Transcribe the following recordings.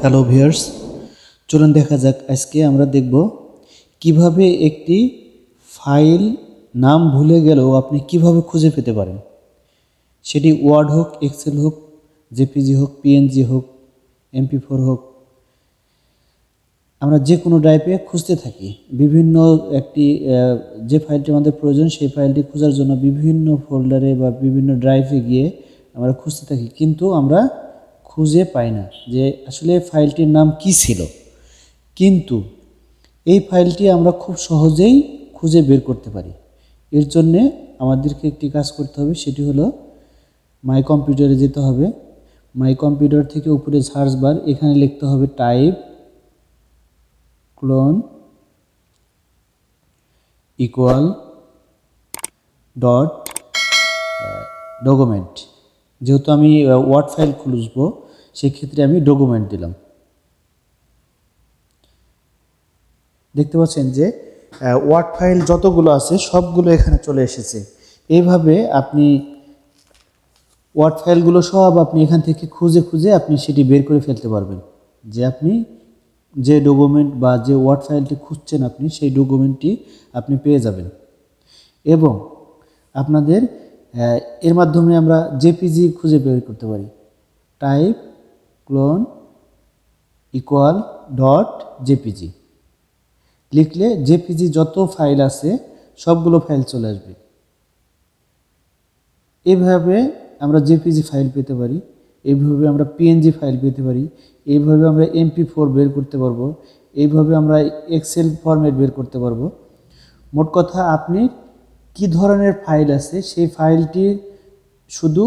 Hello viewers, চলুন দেখা যাক আজকে আমরা দেখব কিভাবে একটি ফাইল নাম ভুলে গেলেও আপনি কিভাবে খুঁজে পেতে পারেন। সেটি ওয়ার্ড হোক, এক্সেল হোক, জেপিজি হোক, পিএনজি হোক, MP4 হোক, আমরা যে কোনো ড্রাইভে খুঁজতে থাকি। বিভিন্ন একটি যে ফাইলটি আমাদের প্রয়োজন সেই ফাইলটি খোঁজার জন্য বিভিন্ন ফোল্ডারে বা বিভিন্ন ড্রাইভে গিয়ে আমরা খুঁজতে থাকি, কিন্তু আমরা খুঁজে পাই না যে আসলে ফাইলটির নাম কি ছিল। কিন্তু এই ফাইলটি আমরা খুব সহজেই খুঁজে বের করতে পারি। এর জন্যে আমাদেরকে একটি কাজ করতে হবে, সেটি হলো মাই কম্পিউটারে যেতে হবে। মাই কম্পিউটার থেকে উপরে সার্চ বার, এখানে লিখতে হবে type clone equal dot document. যেহেতু আমি ওয়ার্ড ফাইল খুঁজবো সেক্ষেত্রে আমি ডকুমেন্ট দিলাম। দেখতে পাচ্ছেন যে ওয়ার্ড ফাইল যতগুলো আছে সবগুলো এখানে চলে এসেছে। এইভাবে আপনি ওয়ার্ড ফাইলগুলো সব আপনি এখান থেকে খুঁজে খুঁজে আপনি সেটি বের করে ফেলতে পারবেন, যে আপনি যে ডকুমেন্ট বা যে ওয়ার্ড ফাইলটি খুঁজছেন আপনি সেই ডকুমেন্টটি আপনি পেয়ে যাবেন। এবং আপনাদের এর মাধ্যমে আমরা জেপিজি খুঁজে বের করতে পারি। Type clone equal dot JPG লিখলে জেপিজি যত ফাইল আছে সবগুলো ফাইল চলে আসবে। এইভাবে আমরা জেপিজি ফাইল পেতে পারি, এইভাবে আমরা পিএনজি ফাইল পেতে পারি, এইভাবে আমরা MP4 বের করতে পারবো, এইভাবে আমরা এক্সেল ফরম্যাট বের করতে পারবো। মোট কথা আপনি কি ধরনের ফাইল আছে সেই ফাইলটি শুধু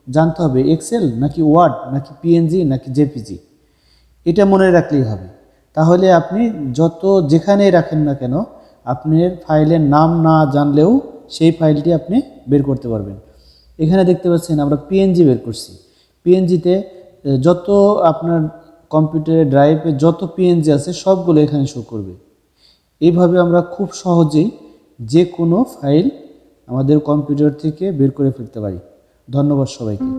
জানতে হবে, এক্সেল নাকি ওয়ার্ড নাকি পিএনজি নাকি জেপিজি, এটা মনে রাখলেই হবে। তাহলে আপনি যত যেখানেই রাখেন না কেন আপনার ফাইলের নাম না জানলেও সেই ফাইলটি আপনি বের করতে পারবেন। এখানে দেখতে পাচ্ছেন আমরা পিএনজি বের করছি। পিএনজিতে যত আপনার কম্পিউটারের ড্রাইভে যত পিএনজি আছে সবগুলো এখানে শো করবে। এইভাবে আমরা খুব সহজেই যে কোনো ফাইল আমাদের কম্পিউটার থেকে বের করে ফেলতে পারি। ধন্যবাদ সবাইকে।